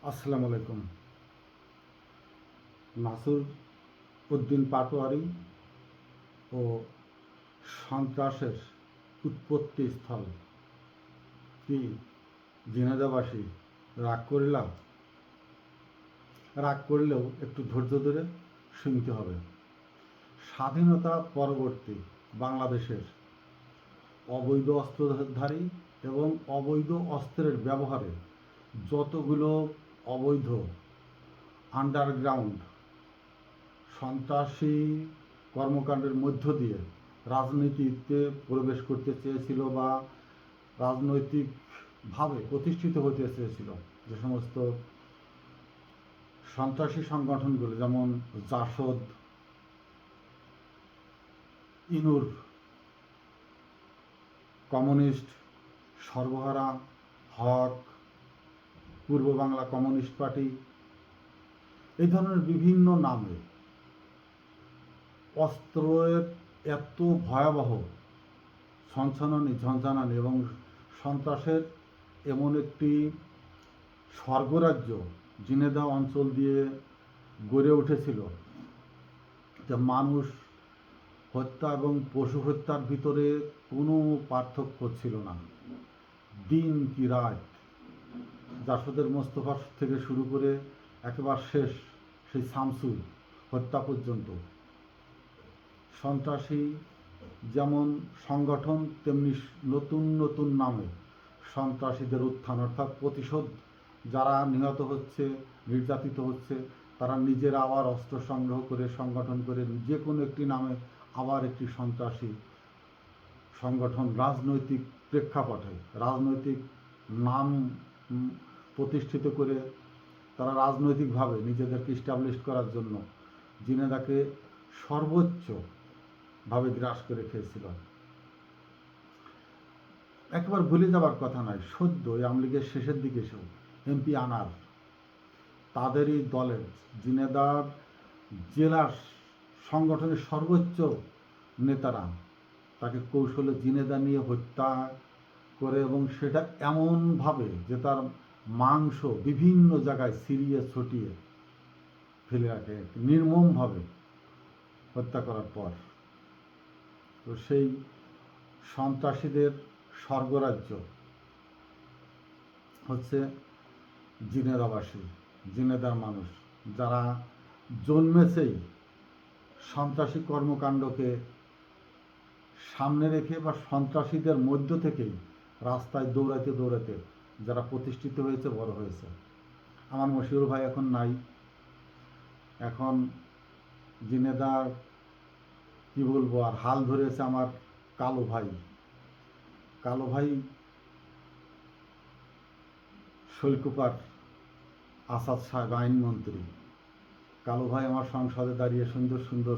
আসসালামু আলাইকুম। নাসির উদ্দিন পাটোয়ারি ও সন্ত্রাসের উৎপত্তিস্থল কি ঝিনাইদহবাসী রাগ করিলাম? রাগ করলেও একটু ধৈর্য ধরে শুনতে হবে। স্বাধীনতা পরবর্তী বাংলাদেশের অবৈধ অস্ত্রধারী এবং অবৈধ অস্ত্রের ব্যবহারে যতগুলো অবৈধ আন্ডারগ্রাউন্ড সন্ত্রাসী কর্মকাণ্ডের মধ্য দিয়ে রাজনীতিতে প্রবেশ করতে চেয়েছিল বা রাজনৈতিকভাবে প্রতিষ্ঠিত হতে চেয়েছিল, যে সমস্ত সন্ত্রাসী সংগঠনগুলো যেমন জাসদ, ইনুর, কমিউনিস্ট, সর্বহারা, হক, পূর্ব বাংলা কমিউনিস্ট পার্টি, এই ধরনের বিভিন্ন নামে অস্ত্রের এত ভয়াবহ ঝনঝনানি এবং সন্ত্রাসের এমন একটি স্বর্গরাজ্য ঝিনাইদহ অঞ্চল দিয়ে গড়ে উঠেছিল যে মানুষ হত্যা এবং পশু হত্যার ভিতরে কোনো পার্থক্য ছিল না। দিন কি রাত, জাসদের মোস্তফা থেকে শুরু করে একেবারে শেষ সেই শামসুর হত্যা পর্যন্ত সন্ত্রাসী যেমন সংগঠন তেমনি নতুন নতুন নামে সন্ত্রাসীদের উত্থান, অর্থাৎ প্রতিশোধ। যারা নিহত হচ্ছে, নির্যাতিত হচ্ছে, তারা নিজেরা আবার অস্ত্র সংগ্রহ করে সংগঠন করে যে কোনো একটি নামে আবার একটি সন্ত্রাসী সংগঠন রাজনৈতিক প্রেক্ষাপটে রাজনৈতিক নাম প্রতিষ্ঠিত করে তারা রাজনৈতিকভাবে নিজেদেরকে ইস্টাবলিশ করার জন্য ঝিনাইদহকে সর্বোচ্চভাবে গ্রাস করে খেয়েছিল। একবার ভুলে যাবার কথা নয়, সদ্য আওয়ামী লীগের শেষের দিকে এসেও এমপি আনার তাদেরই দলের ঝিনাইদহ জেলার সংগঠনের সর্বোচ্চ নেতারা তাকে কৌশলে ঝিনাইদহ নিয়ে হত্যা করে, এবং সেটা এমনভাবে যে তার মাংস বিভিন্ন জায়গায় ছিঁড়িয়ে ছটিয়ে ফেলে রাখে নির্মমভাবে হত্যা করার পর। তো সেই সন্ত্রাসীদের স্বর্গরাজ্য হচ্ছে ঝিনাইদহবাসী, ঝিনাইদহর মানুষ, যারা জন্মেছেই সন্ত্রাসী কর্মকাণ্ডকে সামনে রেখে বা সন্ত্রাসীদের মধ্য থেকেই রাস্তায় দৌড়াতে দৌড়াতে যারা প্রতিষ্ঠিত হয়েছে, বড় হয়েছে। আমার মশিউর ভাই এখন নাই। এখন ঝিনাইদহর কি বলবো, আর হাল ধরেছে আমার কালো ভাই। কালো ভাই শৈলকুপার আসাদ সাহেব আইনমন্ত্রী। কালো ভাই আমার সংসদে দাঁড়িয়ে সুন্দর সুন্দর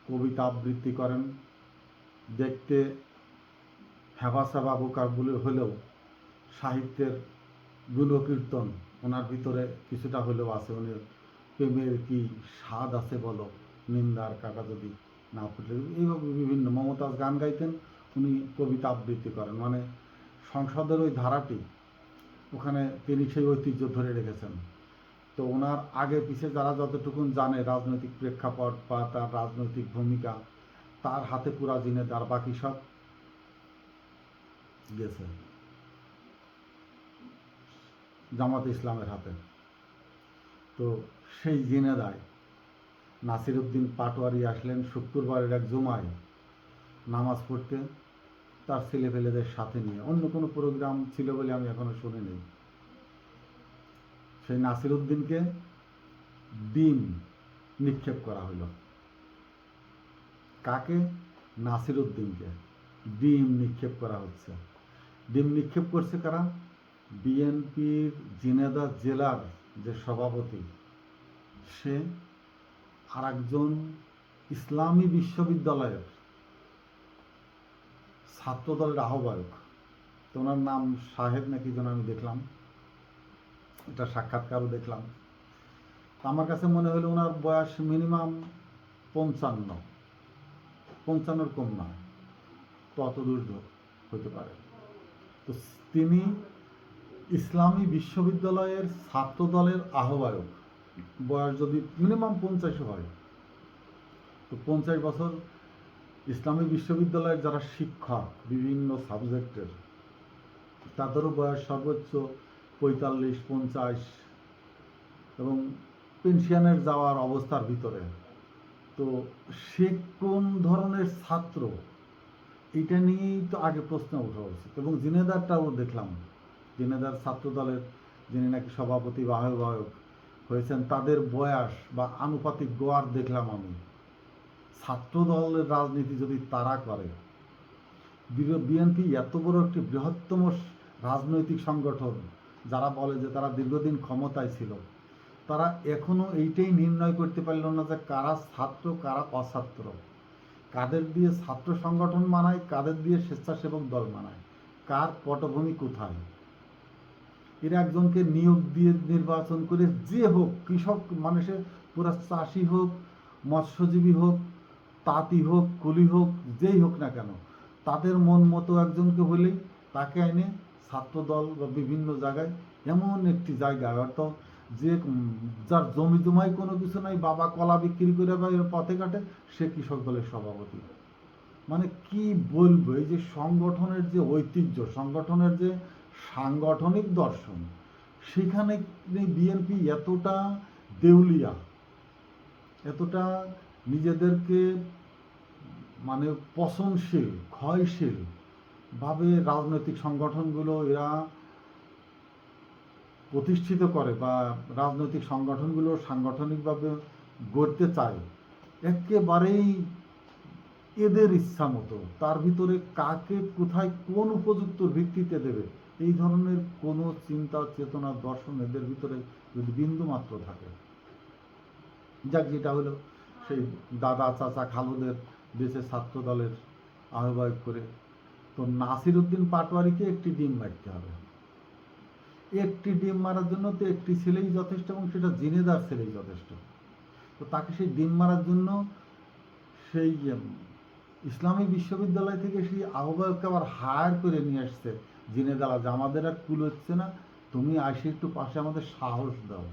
কবিতা আবৃত্তি করেন। দেখতে হ্যাভাসাবা বোকার বলে হলেও সাহিত্যের গুণকীর্তন ওনার ভিতরে কিছুটা হলেও আছে। উনি প্রেমের কি স্বাদ আছে বলো, নিন্দার কাকা যদি না ফুটলে, এইভাবে বিভিন্ন মমতাজ গান গাইতেন, উনি কবিতা আবৃত্তি করেন। মানে সংসদের ওই ধারাটি ওখানে তিনি সেই ঐতিহ্য ধরে রেখেছেন। তো ওনার আগে পিছে যারা যতটুকুন জানে রাজনৈতিক প্রেক্ষাপট বা তার রাজনৈতিক ভূমিকা, তার হাতে পুরা ঝিনাইদহ, আর বাকি সব গেছে জামাত ইসলামের হাতে। তো সেই ঝিনাইদহ নাসির উদ্দিন পাটোয়ারি আসলেন শুক্রবারের এক জুমায় নামাজ পড়তে তার ছেলেপেলেদের সাথে নিয়ে। অন্য কোনো প্রোগ্রাম ছিল বলে আমি এখনো শুনিনি। সেই নাসির উদ্দিনকে ডিম নিক্ষেপ করা হলো। কাকে? নাসির উদ্দিনকে ডিম নিক্ষেপ করা হচ্ছে। ডিম নিক্ষেপ করছে কারা? বিএনপির ঝিনাইদহ জেলার যে সভাপতি, সে আর একজন ইসলামী বিশ্ববিদ্যালয়ের ছাত্রদলের আহ্বায়ক। তো ওনার নাম সাহেব নাকি যেন আমি দেখলাম, এটা সাক্ষাৎকারও দেখলাম। আমার কাছে মনে হলো ওনার বয়স মিনিমাম 55-55 কম না, তত দূর হতে পারে। তো তিনি ইসলামী বিশ্ববিদ্যালয়ের ছাত্র দলের আহ্বায়ক, বয়স যদি মিনিমাম 50 হয়, তো 50 বছর। ইসলামী বিশ্ববিদ্যালয়ের যারা শিক্ষক বিভিন্ন সাবজেক্টের, তাদেরও বয়স সর্বোচ্চ 45-50, এবং পেনশনের যাওয়ার অবস্থার ভিতরে। তো সে কোন ধরনের ছাত্র, এটা নিয়েই তো আগে প্রশ্ন ওঠা উচিত। এবং জিনেদারটাও দেখলাম, জিনেদার ছাত্র দলের যিনি নাকি সভাপতি বা আহ্বায়ক হয়েছেন, তাদের বয়স বা আনুপাতিক গোয়ার দেখলাম আমি। ছাত্র দলের রাজনীতি যদি তারা করে, বিএনপি এত বড় একটি বৃহত্তম রাজনৈতিক সংগঠন, যারা বলে যে তারা দীর্ঘদিন ক্ষমতায় ছিল, তারা এখনো এইটাই নির্ণয় করতে পারল না যে কারা ছাত্র কারা অছাত্র, কাদের দিয়ে ছাত্র সংগঠন মানায়, কাদের দিয়ে স্বেচ্ছাসেবক দল মানায়, কার পটভূমি কোথায়। এরা একজনকে নিয়োগ দিয়ে নির্বাচন করে, যে হোক, কৃষক মানুষের পুরা চাষি হোক, মৎস্যজীবী হোক, তাঁতি হোক, কুলি হোক, যেই হোক না কেন, তাদের মন মতো একজনকে হলেই তাকে এনে ছাত্র দল বা বিভিন্ন জায়গায়, এমন একটি জায়গায় হয়তো যে যার জমি জমায় কোনো কিছু নাই, বাবা কলা বিক্রি করে বা এর পথে ঘাটে, সে কৃষক দলের সভাপতি। মানে কি বলবো, এই যে সংগঠনের যে ঐতিহ্য, সংগঠনের যে সাংগঠনিক দর্শন, সেখানে বিএনপি এতটা দেউলিয়া, এতটা নিজেদেরকে মানে পচনশীল, ক্ষয়শীল ভাবে রাজনৈতিক সংগঠনগুলো এরা প্রতিষ্ঠিত করে বা রাজনৈতিক সংগঠনগুলো সাংগঠনিকভাবে গড়তে চায়, একেবারেই এদের ইচ্ছা মতো। তার ভিতরে কাকে কোথায় কোন উপযুক্ত ভিত্তিতে দেবে, এই ধরনের কোনো চিন্তা চেতনা দর্শন এদের ভিতরে যদি বিন্দু মাত্র থাকে, যাক, যেটা হলো সেই দাদা চাচা খালুদের দেশে ছাত্র দলের আহ্বায়ক করে, তো নাসির উদ্দিন পাটোয়ারিকে একটি ডিম মারতে হবে। একটি ডিম মারার জন্য তো একটি ছেলেই যথেষ্ট, এবং সেটা জিনেদার ছেলেই যথেষ্ট। তো তাকে সেই ডিম মারার জন্য সেই ইসলামী বিশ্ববিদ্যালয় থেকে সেই আহ্বায়ককে আবার হায়ার করে নিয়ে আসছে জিনেদারা, যে আমাদের আর কুল হচ্ছে না, তুমি আসে একটু পাশে আমাদের সাহস দাও।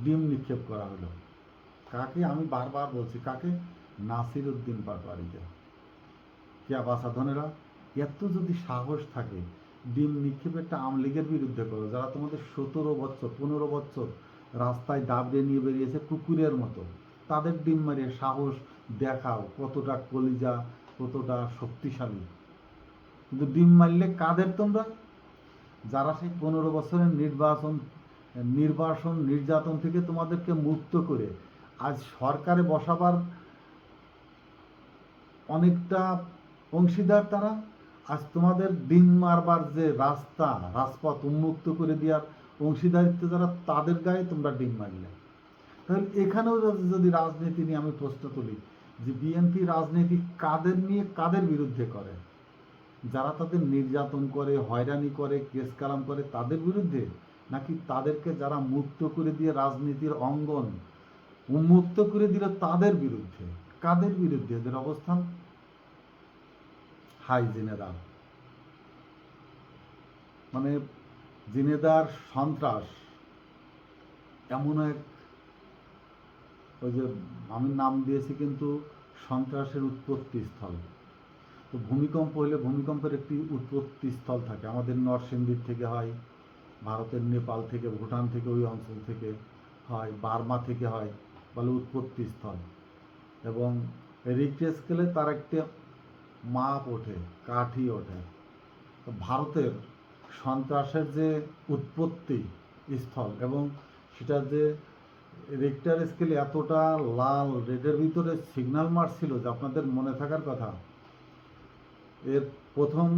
ডিম নিক্ষেপ করা হলো কাকে, আমি বারবার বলছি কাকে, নাসির উদ্দিন পাটোয়ারিকে। কে বাসাধনেরা, এত যদি সাহস থাকে, ডিম নিক্ষেপ একটা আওয়ামী লীগের বিরুদ্ধে করো, যারা তোমাদের 17 বছর 15 বছর রাস্তায় দাবড়ে নিয়ে বেরিয়েছে কুকুরের মতো, তাদের ডিম মারিয়ে সাহস দেখাও কতটা কলিজা, কতটা শক্তিশালী। কিন্তু ডিম মারলে কাদের তোমরা, যারা সেই 15 বছরের নির্বাসন নির্যাতন থেকে তোমাদেরকে মুক্ত করে আজ সরকারে বসাবার অনেকটা অংশীদার তারা। আজ তোমাদের ডিম মারবার যে রাজপথ উন্মুক্ত করে দেওয়ার অংশীদারিত্ব যারা, তাদের গায়ে তোমরা ডিম মারলে। তাহলে এখানেও যদি রাজনীতি নিয়ে আমি প্রশ্ন তুলি, যে বিএনপি রাজনীতি কাদের নিয়ে কাদের বিরুদ্ধে করে, যারা তাদের নির্যাতন করে, হয়রানি করে, কেস কালাম করে, তাদের বিরুদ্ধে, নাকি তাদেরকে যারা মুক্ত করে দিয়ে রাজনীতির অঙ্গন উন্মুক্ত করে দিল তাদের বিরুদ্ধে? কাদের বিরুদ্ধে এদের অবস্থান? হাই জিনেদার, মানে জিনেদার সন্ত্রাস এমন এক, ওই যে আমি নাম দিয়েছি কিন্তু সন্ত্রাসের উৎপত্তি স্থল। তো ভূমিকম্প হলে ভূমিকম্পের একটি উৎপত্তি স্থল থাকে, আমাদের নরসিংদীর থেকে হয়, ভারতের নেপাল থেকে, ভুটান থেকে, ওই অঞ্চল থেকে হয়, বার্মা থেকে হয়, বলে উৎপত্তি স্থল। এবং রিক্টার স্কেলে তার একটি মাপ ওঠে, কাঠি ওঠে। তো ভারতের সন্ত্রাসের যে উৎপত্তি স্থল, এবং সেটা যে রিক্টার স্কেলে এতটা লাল রেডের ভিতরে সিগন্যাল মারছিল, যে আপনাদের মনে থাকার কথা, এর প্রথম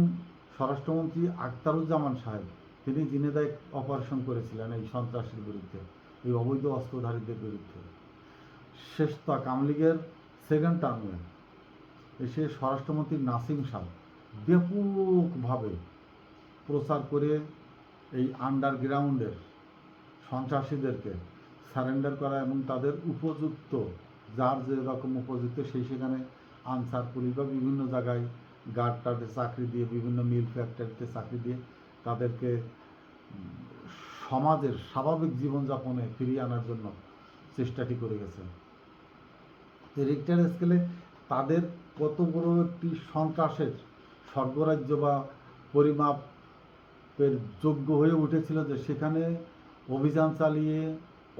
স্বরাষ্ট্রমন্ত্রী আখতারুজ্জামান সাহেব, তিনি জিনেদায় অপারেশন করেছিলেন এই সন্ত্রাসের বিরুদ্ধে, এই অবৈধ অস্ত্রধারীদের বিরুদ্ধে। শেষ তক আওয়ামী লীগের সেকেন্ড টার্মে এসে স্বরাষ্ট্রমন্ত্রী নাসিম সাহেব ব্যাপকভাবে প্রচার করে এই আন্ডারগ্রাউন্ডের সন্ত্রাসীদেরকে সারেন্ডার করা, এবং তাদের উপযুক্ত, যার যে রকম উপযুক্ত, সেখানে আনসার পুলিশ বা বিভিন্ন জায়গায় গার্ড টার্ডে চাকরি দিয়ে, বিভিন্ন মিল ফ্যাক্টরিতে চাকরি দিয়ে তাদেরকে সমাজের স্বাভাবিক জীবনযাপনে ফিরিয়ে আনার জন্য চেষ্টাটি করে গেছে। রিক্টার স্কেলে তাদের কত বড় একটি সন্ত্রাসের স্বর্গরাজ্য বা পরিমাপের যোগ্য হয়ে উঠেছিল যে সেখানে অভিযান চালিয়ে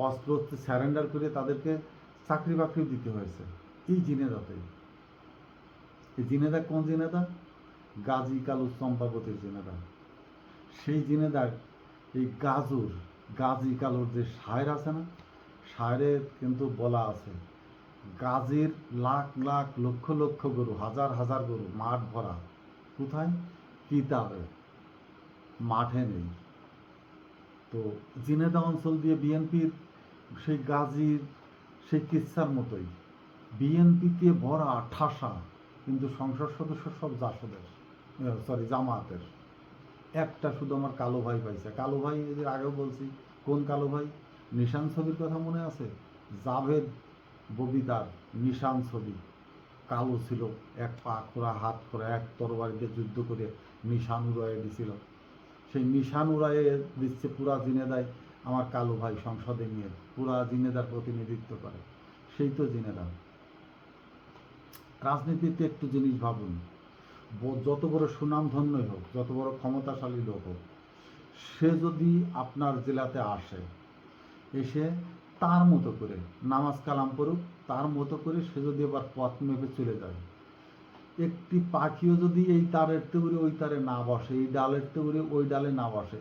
অস্ত্র স্যারেন্ডার করে তাদেরকে চাকরি বাকরি দিতে হয়েছে এই জিনেদাতে। এই জিনেদা কোন জিনেদা? গাজী কালু চম্পাবতীর জিনেদা। সেই জিনেদার এই গাজী কালুর যে শায়ের আছে না, শায়েরে কিন্তু বলা আছে গাজীর লাখ লাখ লক্ষ লক্ষ গরু, হাজার হাজার গরু মাঠ ভরা, কোথায়? কিতাবে, মাঠে নেই। তো জিনেদা অঞ্চল দিয়ে বিএনপির সেই গাজীর সেই কিচ্ছার মতোই বিএনপিতে ভরা ঠাসা, কিন্তু সংসদ সদস্য সব জাসদের, জামায়াতের। একটা শুধু আমার কালো ভাই পাইছে। কালো ভাই এদের আগেও বলছি, কোন কালো ভাই? নিশান ছবির কথা মনে আছে? জাভেদ ববিতার নিশান ছবি, কালো ছিল, এক পা খোড়া, হাত খোড়া, এক তরবারিতে যুদ্ধ করে নিশান উড়াইয়ে দিছিল। সেই নিশান উড়াইয়ে দিচ্ছে পুরা জিনেদায় আমার কালো ভাই, সংসদে নিয়ে পুরা জিনেদার প্রতিনিধিত্ব করে। সেই তো জিনেদা। রাজনীতিতে একটু জিনিস ভাবুন, যত বড় সুনামধন্যই হোক, যত বড় ক্ষমতাশালী লোক হোক, সে যদি আপনার জেলাতে আসে, এসে তার মতো করে নামাজ কালাম পড়ুক, তার মতো করে সে যদি এবার পথ মেপে চলে যায়, একটি পাখিও যদি এই তারের তেউরে ওই তারে না বসে, এই ডালের তেউরে ওই ডালে না বসে,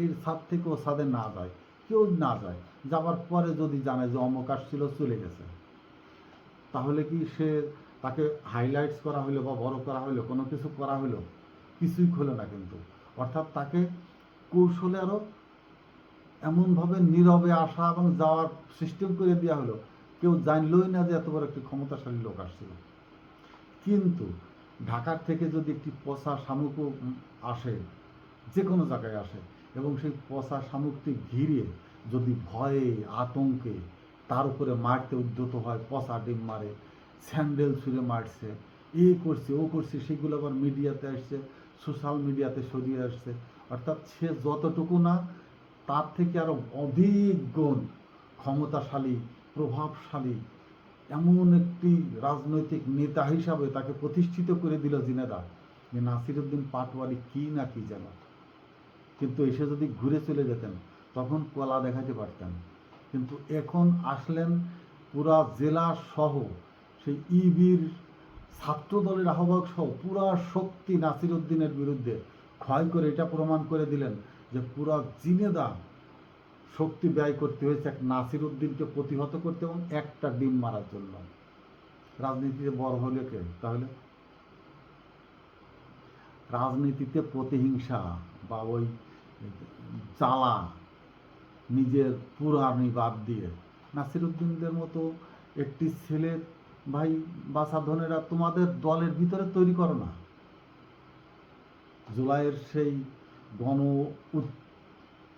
এর ছাদ থেকে ও ছাদে না যায়, কেউ না যায়, যাবার পরে যদি জানে যে অমুক আসছিল চলে গেছে, তাহলে কি সে তাকে হাইলাইটস করা হলো বা বড় করা হলো, কোনো কিছু করা হলো? কিছুই খোলে না কিন্তু। অর্থাৎ তাকে কৌশলে আরও এমনভাবে নীরবে আসা এবং যাওয়ার সিস্টেম করে দেওয়া হলো, কেউ জানলই না যে এত বড় একটি ক্ষমতাশালী লোক আসছিল। কিন্তু ঢাকার থেকে যদি একটি পচা শামুকও আসে, যে কোনো জায়গায় আসে, এবং সেই পচা শামুকটি ঘিরে যদি ভয়ে আতঙ্কে তার উপরে মারতে উদ্যত হয়, পচা ডিম মারে, স্যান্ডেল ছুঁড়ে মারছে, এ করছে ও করছে, সেগুলো আবার মিডিয়াতে আসছে, সোশ্যাল মিডিয়াতে সরিয়ে আসছে। অর্থাৎ সে যতটুকু না, তার থেকে আরও অধিক গুণ ক্ষমতাশালী, প্রভাবশালী এমন একটি রাজনৈতিক নেতা হিসাবে তাকে প্রতিষ্ঠিত করে দিল জিনেদা, যে নাসিরউদ্দিন পাটোয়ারি কি না কি যেন। কিন্তু এসে যদি ঘুরে চলে যেতেন তখন কলা দেখাতে পারতেন। কিন্তু এখন আসলেন পুরা জেলা সহ সেই ইবির ছাত্র দলের আহ্বায়ক সহ পুরা শক্তি নাসিরউদ্দিনের বিরুদ্ধে ক্ষয় করে এটা প্রমাণ করে দিলেন যে পুরা জিনেদা শক্তি ব্যয় করতে হয়েছে এক নাসিরউদ্দিনকে প্রতিহত করতে এবং একটা ডিম মারার জন্য। রাজনীতিতে বড় হলে কে তাহলে? রাজনীতিতে প্রতিহিংসা বা ওই জ্বালা নিজের পুরানি বাদ দিয়ে নাসিরউদ্দিনদের মতো একটি ছেলে, ভাই বাছাধনেরা তোমাদের দলের ভিতরে তৈরি করো না। জুলাইয়ের সেই গণ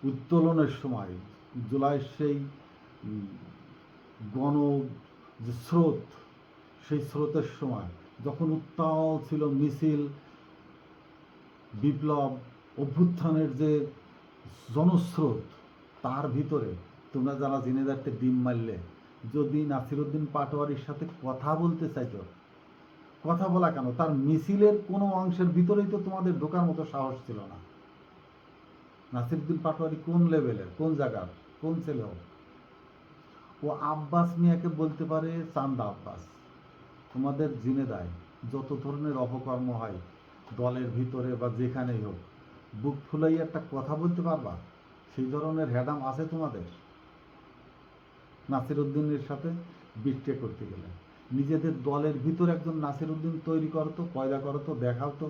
উত্তোলনের সময়, জুলাইয়ের সেই গণ যে স্রোত, সেই স্রোতের সময় যখন উত্তাল ছিল মিছিল, বিপ্লব, অভ্যুত্থানের যে জনস্রোত, তার ভিতরে তোমরা যারা জিনেদারতে ডিম মারলে, যদি নাসিরউদ্দিন পাটোয়ারির সাথে কথা বলতে চাইতো, কথা বলা কেন, তার মিছিলের কোনো অংশের ভিতরেই তো তোমাদের ঢোকার মতো সাহস ছিল না। নাসিরউদ্দিন পাটোয়ারি কোন লেভেলের, কোন জায়গার, কোন ছেলে? ও আব্বাস মিয়াকে বলতে পারে চান্দা আব্বাস। তোমাদের জিনেদায় যত ধরনের অপকর্ম হয় দলের ভিতরে বা যেখানেই হোক, বুক ফুলাই একটা কথা বলতে পারবা? সেই ধরনের হ্যাডাম আছে তোমাদের? নাসিরউদ্দিনের সাথে বিট্রে করতে গেলে নিজেদের দলের ভিতরে একজন নাসিরউদ্দিন তৈরি করতো, পয়দা করতো, দেখাও তো,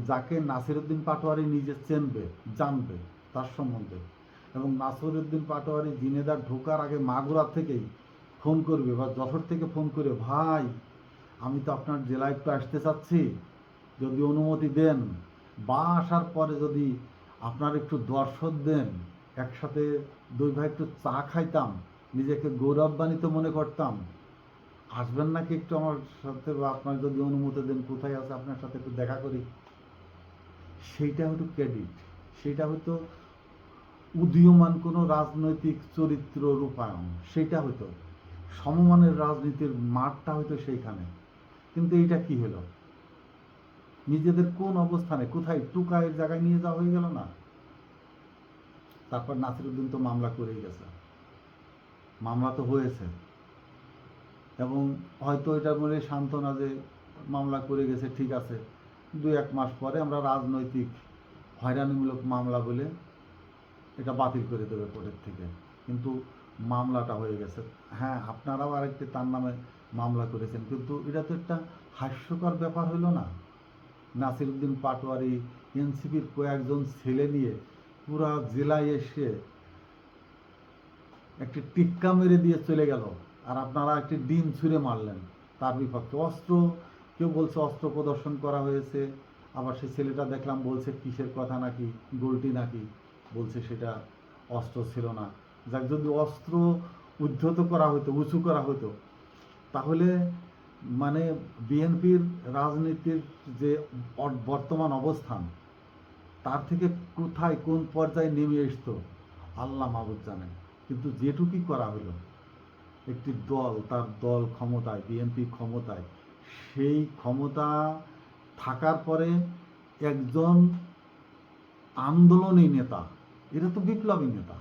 যাকে নাসিরউদ্দিন পাটোয়ারি নিজে চেনবে, জানবে তার সম্বন্ধে। এবং নাসিরউদ্দিন পাটোয়ারি জিনেদার ঢোকার আগে মাগুরা থেকেই ফোন করবে বা যশোর থেকে ফোন করে, ভাই আমি তো আপনার জেলায় একটু আসতে চাচ্ছি, যদি অনুমতি দেন, বা আসার পরে যদি আপনার একটু দর্শন দেন, একসাথে দুই ভাই একটু চা খাইতাম, নিজেকে গৌরবান্বিত মনে করতাম, আসবেন নাকি একটু আমার সাথে, বা আপনার যদি অনুমতি দেন, কোথায় আছে আপনার সাথে একটু দেখা করি। সেইটা হয়তো ক্রেডিট, সেটা হয়তো উদীয়মান কোনো রাজনৈতিক চরিত্র রূপায়ণ, সেটা হয়তো সমমানের রাজনীতির মাঠটা হয়তো সেইখানে। কিন্তু এইটা কি হলো, নিজেদের কোন অবস্থানে কোথায় টুকায়ের জায়গায় নিয়ে যাওয়া হয়ে গেল না। তারপর নাসিরউদ্দিন তো মামলা করেই গেছে, মামলা তো হয়েছে, এবং হয়তো এটা বলে সান্ত্বনা যে মামলা করে গেছে, ঠিক আছে, 2-1 মাস পরে আমরা রাজনৈতিক হয়রানিমূলক মামলা বলে এটা বাতিল করে দেবে কোর্টের থেকে। কিন্তু মামলাটা হয়ে গেছে। হ্যাঁ, আপনারাও আরেকটি তার নামে মামলা করেছেন, কিন্তু এটা তো একটা হাস্যকর ব্যাপার হলো না। নাসিরউদ্দিন পাটোয়ারি এনসিপির কয়েকজন ছেলে নিয়ে পুরা জেলায় এসে একটি টিক্কা মেরে দিয়ে চলে গেল, আর আপনারা একটি ডিম ছুঁড়ে মারলেন তার বিপক্ষে। অস্ত্র, কেউ বলছে অস্ত্র প্রদর্শন করা হয়েছে, আবার সেই ছেলেটা দেখলাম বলছে কিসের কথা নাকি, গোলটি নাকি, বলছে সেটা অস্ত্র ছিল না। যাক, যদি অস্ত্র উদ্ধত করা হতো, উঁচু করা হতো, তাহলে মানে বিএনপির রাজনীতির যে বর্তমান অবস্থান, তার থেকে কোথায় কোন পর্যায়ে নেমে আসতো আল্লাহ মাহবুব জানেন। কিন্তু যেটুকুই করা হলো, একটি দল, তার দল ক্ষমতায়, বিএনপি ক্ষমতায়, সেই ক্ষমতা থাকার পরে একজন আন্দোলনী নেতা, এটা তো বিপ্লবী নেতা,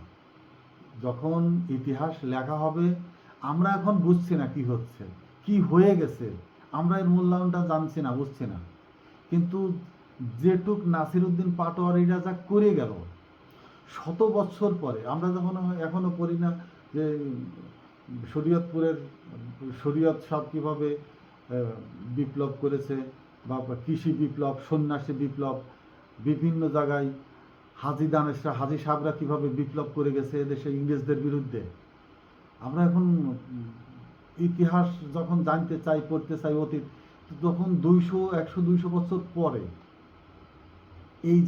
যখন ইতিহাস লেখা হবে, আমরা এখন বুঝছি না কি হচ্ছে, কি হয়ে গেছে, আমরা এর মূল্যায়নটা জানছি না, বুঝছি না। কিন্তু যেটুক নাসিরউদ্দিন পাটোয়ারিরা যা করে গেল শত বৎসর পরে, আমরা যখন এখনো পড়ি না যে শরীয়তপুরের শরীয়ত সাহেব কীভাবে বিপ্লব করেছে, বা কৃষি বিপ্লব, সন্ন্যাসী বিপ্লব, বিভিন্ন জায়গায় হাজি দানেশরা, হাজি সাহেবরা কীভাবে বিপ্লব করে গেছে এদেশে ইংরেজদের বিরুদ্ধে। আমরা এখন ইতিহাস যখন জানতে চাই, পড়তে চাই অতীত, তখন 100-200 বছর পরে এই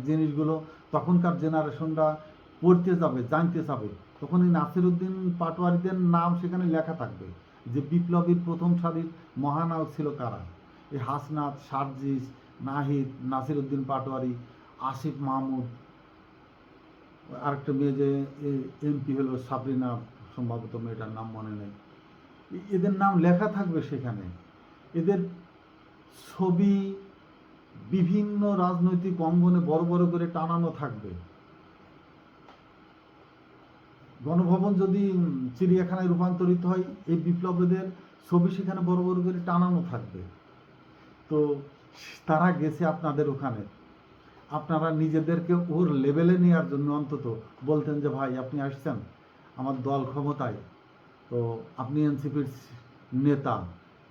জিনিসগুলো তখনকার জেনারেশনরা পড়তে যাবে, জানতে যাবে, তখন এই নাসিরউদ্দিন পাটোয়ারিদের নাম সেখানে লেখা থাকবে যে বিপ্লবীর প্রথম সারির মহানায়ক ছিল কারা। এই হাসনাত, সার্জিস, নাহিদ, নাসিরউদ্দিন পাটোয়ারি, আসিফ মাহমুদ, আরেকটা মেয়ে যে এমপি হলো সাবরিনা, সম্ভবত মেয়েটার নাম মনে নেই, এদের নাম লেখা থাকবে সেখানে। এদের ছবি বিভিন্ন রাজনৈতিক অঙ্গনে বড় বড় করে টানানো থাকবে। গণভবন যদি চিড়িয়াখানায় রূপান্তরিত হয়, এই বিপ্লবীদের ছবি সেখানে বড় বড় করে টানানো থাকবে। তো তারা গেছে আপনাদের ওখানে, আপনারা নিজেদেরকে ওর লেভেলে নেওয়ার জন্য অন্তত বলতেন যে ভাই আপনি আসছেন, আমার দল ক্ষমতায়, তো আপনি এনসিপির নেতা,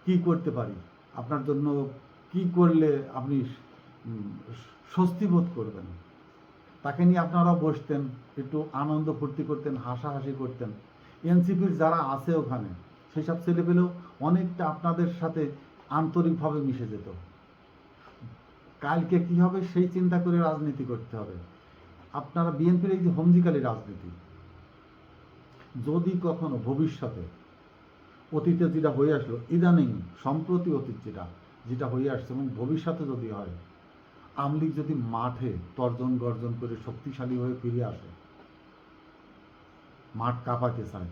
কি করতে পারি আপনার জন্য, কি করলে আপনি স্বস্তি বোধ করবেন, তাকে নিয়ে আপনারা বসতেন, একটু আনন্দ ফুর্তি করতেন, হাসাহাসি করতেন। এনসিপির যারা আছে ওখানে, সেই সব ছেলেপেলেও অনেকটা আপনাদের সাথে আন্তরিকভাবে মিশে যেত। কালকে কি হবে সেই চিন্তা করে রাজনীতি করতে হবে। আপনারা বিএনপির এই যে হমজিকালী রাজনীতি, যদি কখনো ভবিষ্যতে, অতীতে যেটা হয়ে আসলো, ইদানিং সম্প্রতি অতীত যেটা হয়ে আসছে, এবং ভবিষ্যতে যদি হয়, আওয়ামী লীগ যদি মাঠে তর্জন গর্জন করে শক্তিশালী হয়ে ফিরে আসে, মাঠ কাঁপাতে চায়,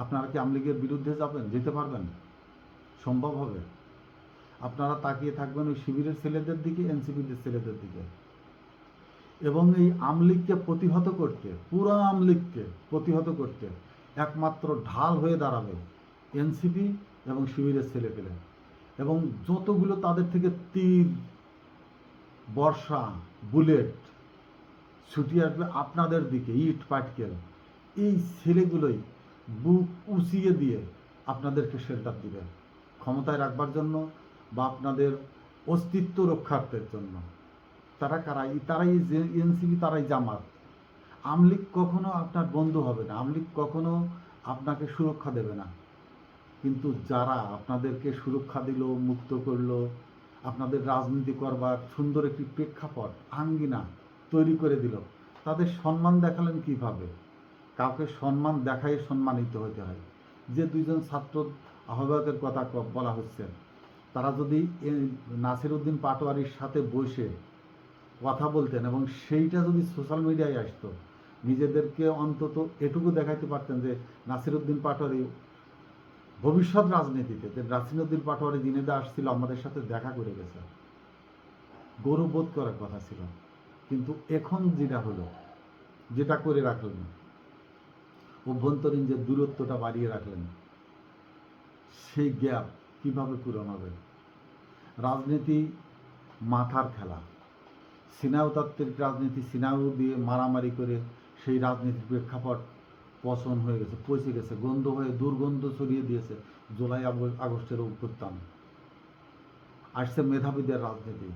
আপনারা কি আওয়ামী লীগের বিরুদ্ধে যাবেন, যেতে পারবেন? সম্ভব হবে? আপনারা তাকিয়ে থাকবেন ওই শিবিরের ছেলেদের দিকে, এনসিপিদের ছেলেদের দিকে, এবং এই আওয়ামী লীগকে প্রতিহত করতে, পুরো আওয়ামী লীগকে প্রতিহত করতে একমাত্র ঢাল হয়ে দাঁড়াবে এনসিপি এবং শিবিরের ছেলেপেলে, এবং যতগুলো তাদের থেকে তীর, বর্ষা, বুলেট ছুটি আসবে আপনাদের দিকে, ইট পাটকেল, এই ছেলেগুলোই বুক উঁচিয়ে দিয়ে আপনাদেরকে শেল্টার দিবে, ক্ষমতায় রাখবার জন্য বা আপনাদের অস্তিত্ব রক্ষার্থের জন্য। তারা কারাই? তারাই যে এনসিপি, তারাই জামাত। আওয়ামী লীগ কখনো আপনার বন্ধু হবে না, আওয়ামী লীগ কখনো আপনাকে সুরক্ষা দেবে না। কিন্তু যারা আপনাদেরকে সুরক্ষা দিল, মুক্ত করলো, আপনাদের রাজনীতি করবার সুন্দর একটি প্রেক্ষাপট, আঙ্গিনা তৈরি করে দিল, তাদের সম্মান দেখালেন কিভাবে? কাউকে সম্মান দেখাই সম্মানিত হতে হয়। যে দুইজন ছাত্র আহ্বায়কের কথা বলা হচ্ছে, তারা যদি নাসিরউদ্দিন পাটোয়ারির সাথে বসে কথা বলতেন এবং সেইটা যদি সোশ্যাল মিডিয়ায় আসতো, নিজেদেরকে অন্তত এটুকু দেখাইতে পারতেন যে নাসিরউদ্দিন পাটোয়ারি ভবিষ্যৎ রাজনীতিতে, যে নাসিরউদ্দিন পাটোয়ারি দিনেদা আসছিল আমাদের সাথে দেখা করে গেছে, গৌরববোধ করার কথা ছিল। কিন্তু এখন যেটা হলো, যেটা করে রাখলেন, অভ্যন্তরীণ যে দূরত্বটা বাড়িয়ে রাখলেন, সেই গ্যাপ কিভাবে পূরণ হবে? রাজনীতি মাথার খেলা। সিনাউতাত্ত্বিক রাজনীতি, সিনাউ দিয়ে মারামারি করে সেই রাজনীতির প্রেক্ষাপট পচন হয়ে গেছে, পচে গেছে, গন্ধ হয়ে দুর্গন্ধ ছড়িয়ে দিয়েছে জুলাই আগস্টের অভ্যুত্থান। আসছে মেধাবীদের রাজনীতি,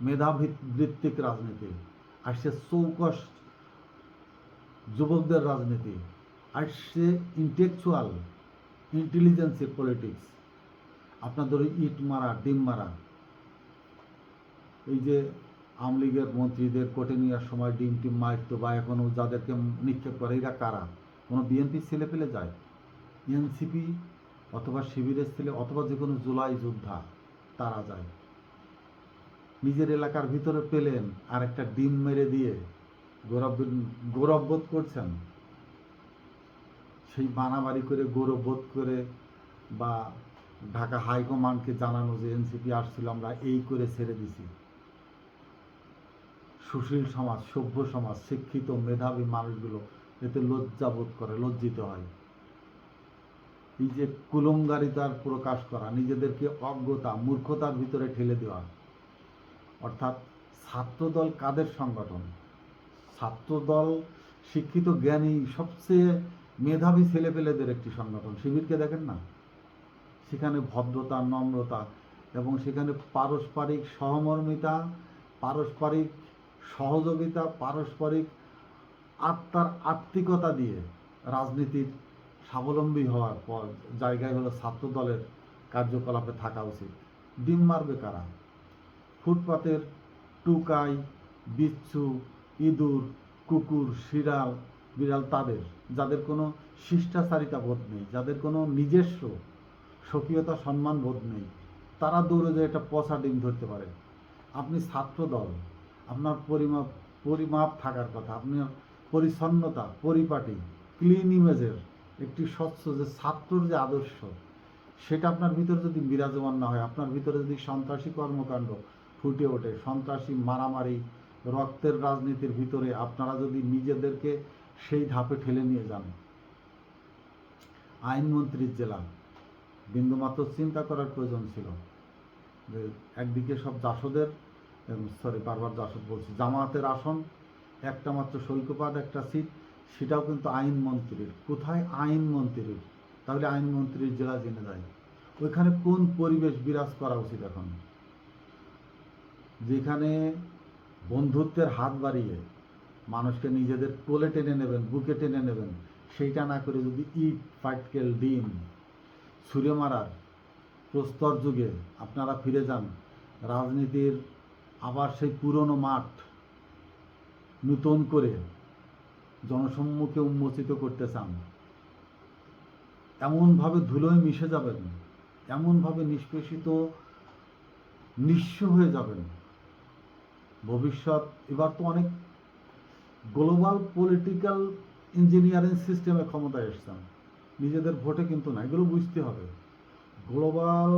মেধাভিত্তিক রাজনীতি, আসছে চৌকস যুবকদের রাজনীতি, আসছে ইন্টেলেকচুয়াল ইন্টেলিজেন্সের পলিটিক্স। আপনাদের ওই ইট মারা, ডিম মারা, এই যে আওয়ামী লীগের মন্ত্রীদের কোর্টে নেওয়ার সময় ডিম টিম মারত বা এখনও যাদেরকে নিক্ষেপ করে, এরা কারা? কোনো বিএনপি ছেলে পেলে যায়? এনসিপি অথবা শিবিরের ছেলে অথবা যে কোনো জুলাই যোদ্ধা, তারা যায়। নিজের এলাকার ভিতরে পেলেন আর একটা ডিম মেরে দিয়ে গৌরববোধ করছেন। সেই বানাবাড়ি করে গৌরববোধ করে বা ঢাকা হাইকমান্ডকে জানানো যে এনসিপি আসছিল, আমরা এই করে ছেড়ে দিছি। সুশীল সমাজ, সভ্য সমাজ, শিক্ষিত মেধাবী মানুষগুলো এতে লজ্জাবোধ করে, লজ্জিত হয়। এই যে কুলঙ্গারিতার প্রকাশ করা, নিজেদেরকে অজ্ঞতা, মূর্খতার ভিতরে ঠেলে দেওয়া, অর্থাৎ ছাত্রদল কাদের সংগঠন? ছাত্রদল শিক্ষিত জ্ঞানী সবচেয়ে মেধাবী ছেলেপেলেদের একটি সংগঠন। শিবিরকে দেখেন না, সেখানে ভদ্রতা, নম্রতা এবং সেখানে পারস্পরিক সহমর্মিতা, পারস্পরিক সহযোগিতা, পারস্পরিক আত্মার আত্মিকতা দিয়ে রাজনীতির স্বাবলম্বী হওয়ার পর জায়গায় হলো ছাত্রদলের কার্যকলাপে থাকা উচিত। ডিম মারবে কারা? ফুটপাতের টুকাই, বিচ্ছু, ইঁদুর, কুকুর, শিরাল, বিড়াল, তাদের, যাদের কোনো শিষ্টাচারিতা বোধ নেই, যাদের কোনো নিজস্ব স্বকীয়তা সম্মান বোধ নেই, তারা দৌড়ে যায় একটা পচা ডিম ধরতে পারে। আপনি ছাত্রদল, আপনার পরিমাপ থাকার কথা, আপনার পরিচ্ছন্নতা, পরিপাটি, ক্লিন ইমেজের একটি স্বচ্ছ যে ছাত্রর যে আদর্শ, সেটা আপনার ভিতরে যদি বিরাজমান না হয়, আপনার ভিতরে যদি সন্ত্রাসী কর্মকাণ্ড ফুটে ওঠে, সন্ত্রাসী মারামারি, রক্তের রাজনীতির ভিতরে আপনারা যদি নিজেদেরকে সেই ধাপে ঠেলে নিয়ে যান, আইনমন্ত্রীর জেলা, বিন্দুমাত্র চিন্তা করার প্রয়োজন ছিল যে একদিকে সব জাসদের, বারবার জাসদ বলছি, জামায়াতের আসন, একটা মাত্র সৈকপাত একটা সিট, সেটাও কিন্তু আইনমন্ত্রীর। কোথায় আইনমন্ত্রীর? তাহলে আইনমন্ত্রীর জেলা জেনে যায়। ওইখানে কোন পরিবেশ বিরাজ করা উচিত এখন? যেখানে বন্ধুত্বের হাত বাড়িয়ে মানুষকে নিজেদের কোলে টেনে নেবেন, বুকে টেনে নেবেন, সেইটা না করে যদি ইট, পাটকেল, ডিম ছুঁড়ে মারার প্রস্তর যুগে আপনারা ফিরে যান, রাজনীতির আবার সেই পুরনো মাঠ নূতন করে জনসম্মুখে উন্মোচিত করতে চান, এমনভাবে ধুলোয় মিশে যাবেন, এমনভাবে নিষ্পেষিত, নিঃস্ব হয়ে যাবেন। ভবিষ্যৎ, এবার তো অনেক গ্লোবাল পলিটিক্যাল ইঞ্জিনিয়ারিং সিস্টেমে ক্ষমতায় এসছেন, নিজেদের ভোটে কিন্তু না, এগুলো বুঝতে হবে। গ্লোবাল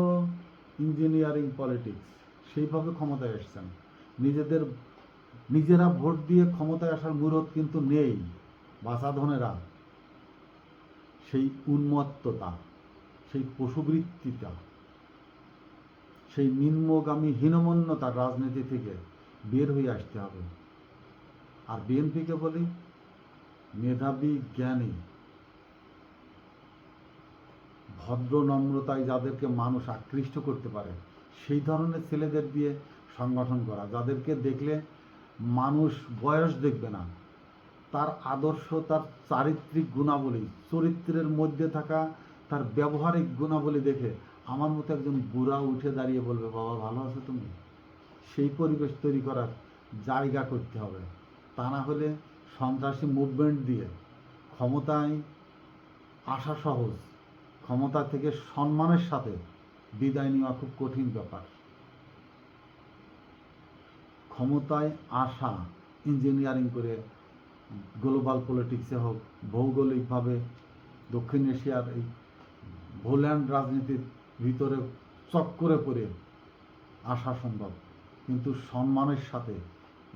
ইঞ্জিনিয়ারিং পলিটিক্স, সেইভাবে ক্ষমতায় এসছেন। নিজেরা ভোট দিয়ে ক্ষমতায় আসার মুরত কিন্তু নেই। বাচাধনেরা সেই উন্মত্ততা, সেই পশুবৃত্তিটা, সেই নিম্নগামী হীনমন্যতার রাজনীতি থেকে বের হয়ে আসতে হবে। আর বিএনপিকে বলি, মেধাবী, জ্ঞানী, ভদ্র, নম্রতায় যাদেরকে মানুষ আকৃষ্ট করতে পারে, সেই ধরনের ছেলেদের দিয়ে সংগঠন করা, যাদেরকে দেখলে মানুষ বয়স দেখবে না, তার আদর্শ, তার চারিত্রিক গুণাবলী, চরিত্রের মধ্যে থাকা তার ব্যবহারিক গুণাবলী দেখে আমার মতো একজন বুড়া উঠে দাঁড়িয়ে বলবে, বাবা ভালো আছো তুমি? সেই পরিবেশ তৈরি করার জায়গা করতে হবে। তা না হলে সন্ত্রাসী মুভমেন্ট দিয়ে ক্ষমতায় আসা সহজ, ক্ষমতা থেকে সম্মানের সাথে বিদায় নেওয়া খুব কঠিন ব্যাপার। ক্ষমতায় আসা, ইঞ্জিনিয়ারিং করে গ্লোবাল পলিটিক্সে হোক, ভৌগোলিকভাবে দক্ষিণ এশিয়ার এই ভোল্যান্ড রাজনীতির ভিতরে চক্করে পড়ে আসা সম্ভব, কিন্তু সম্মানের সাথে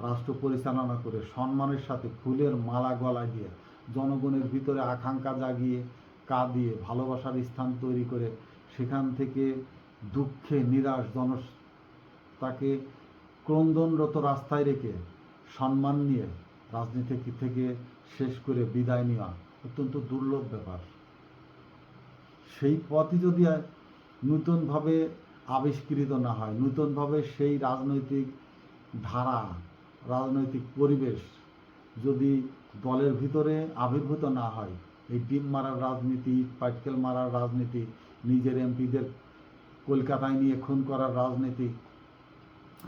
রাষ্ট্র পরিচালনা করে, সম্মানের সাথে ফুলের মালা গলায় দিয়ে, জনগণের ভিতরে আকাঙ্ক্ষা জাগিয়ে, কাঁদিয়ে, ভালোবাসার স্থান তৈরি করে, সেখান থেকে দুঃখে নিরাশ তাকে ক্রন্দনরত রাস্তায় রেখে সম্মান নিয়ে রাজনীতি থেকে শেষ করে বিদায় নেওয়া অত্যন্ত দুর্লভ ব্যাপার। সেই পথই যদি নূতনভাবে আবিষ্কৃত না হয়, নূতনভাবে সেই রাজনৈতিক ধারা, রাজনৈতিক পরিবেশ যদি দলের ভিতরে আবির্ভূত না হয়, এই ডিম মারার রাজনীতি, পাটকেল মারার রাজনীতি, নিজের এমপিদের কলকাতায় নিয়ে খুন করার রাজনীতি,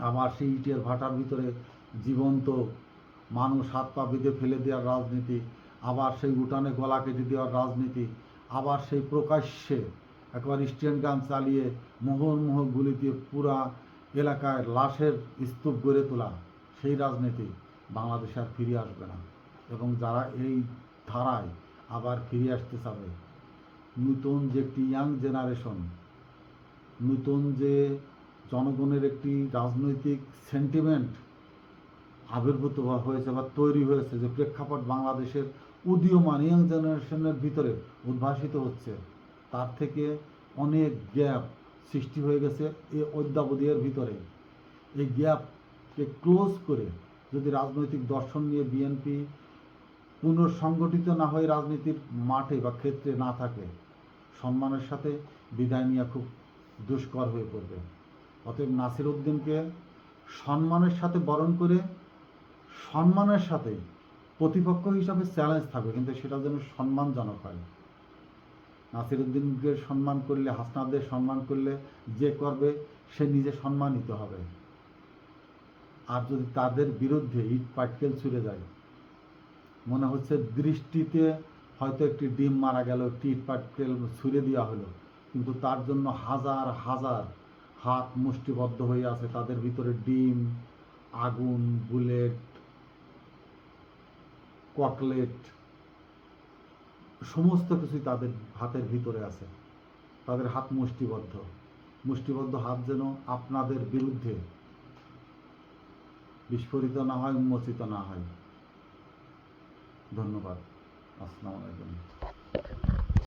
আবার সেই ইটের ভাটার ভিতরে জীবন্ত মানুষ হাত পা বেঁধে ফেলে দেওয়ার রাজনীতি, আবার সেই উঠানে গলা কেটে দেওয়ার রাজনীতি, আবার সেই প্রকাশ্যে একবার স্ট্যান্ড গান চালিয়ে মুহুর্মুহু গুলি দিয়ে পুরা এলাকায় লাশের স্তূপ গড়ে তোলা, সেই রাজনীতি বাংলাদেশে আর ফিরে আসবে না। এবং যারা এই ধারায় আবার ফিরে আসতে চাবে, নূতন যে একটি ইয়াং জেনারেশন, নূতন যে জনগণের একটি রাজনৈতিক সেন্টিমেন্ট আবির্ভূত হয়েছে বা তৈরি হয়েছে, যে প্রেক্ষাপট বাংলাদেশের উদীয়মান ইয়াং জেনারেশনের ভিতরে উদ্ভাসিত হচ্ছে, তার থেকে অনেক গ্যাপ সৃষ্টি হয়ে গেছে এই অদ্যাবধির ভিতরে। এই গ্যাপকে ক্লোজ করে যদি রাজনৈতিক দর্শন নিয়ে বিএনপি পুনঃসংগঠিত না হয়ে রাজনীতির মাঠে বা ক্ষেত্রে না থাকে, সম্মানের সাথে বিদায় নেওয়া খুব দুষ্কর হয়ে পড়বে। অতএব নাসির উদ্দিনকে সম্মানের সাথে বরণ করে, সম্মানের সাথে প্রতিপক্ষ হিসাবে চ্যালেঞ্জ থাকবে, কিন্তু সেটা যেন সম্মানজনক হয়। নাসির উদ্দিনকে সম্মান করলে, হাসনাদের সম্মান করলে যে করবে সে নিজে সম্মানিত হবে। আর যদি তাদের বিরুদ্ধে ইট পাটকেল ছুড়ে যায়, মনে হচ্ছে দৃষ্টিতে হয়তো একটি ডিম মারা গেল, একটি ইট পাটকেল ছুড়ে দেওয়া হলো, কিন্তু তার জন্য হাজার হাজার হাত মুষ্টিবদ্ধ হয়ে আছে, তাদের ভিতরে ডিম, আগুন, বুলেট, ককলেট, সমস্ত কিছুই তাদের হাতের ভিতরে আছে। তাদের হাত মুষ্টিবদ্ধ হাত যেন আপনাদের বিরুদ্ধে বিস্ফোরিত না হয়, উন্মোচিত না হয়। ধন্যবাদ। আসসালামু আলাইকুম।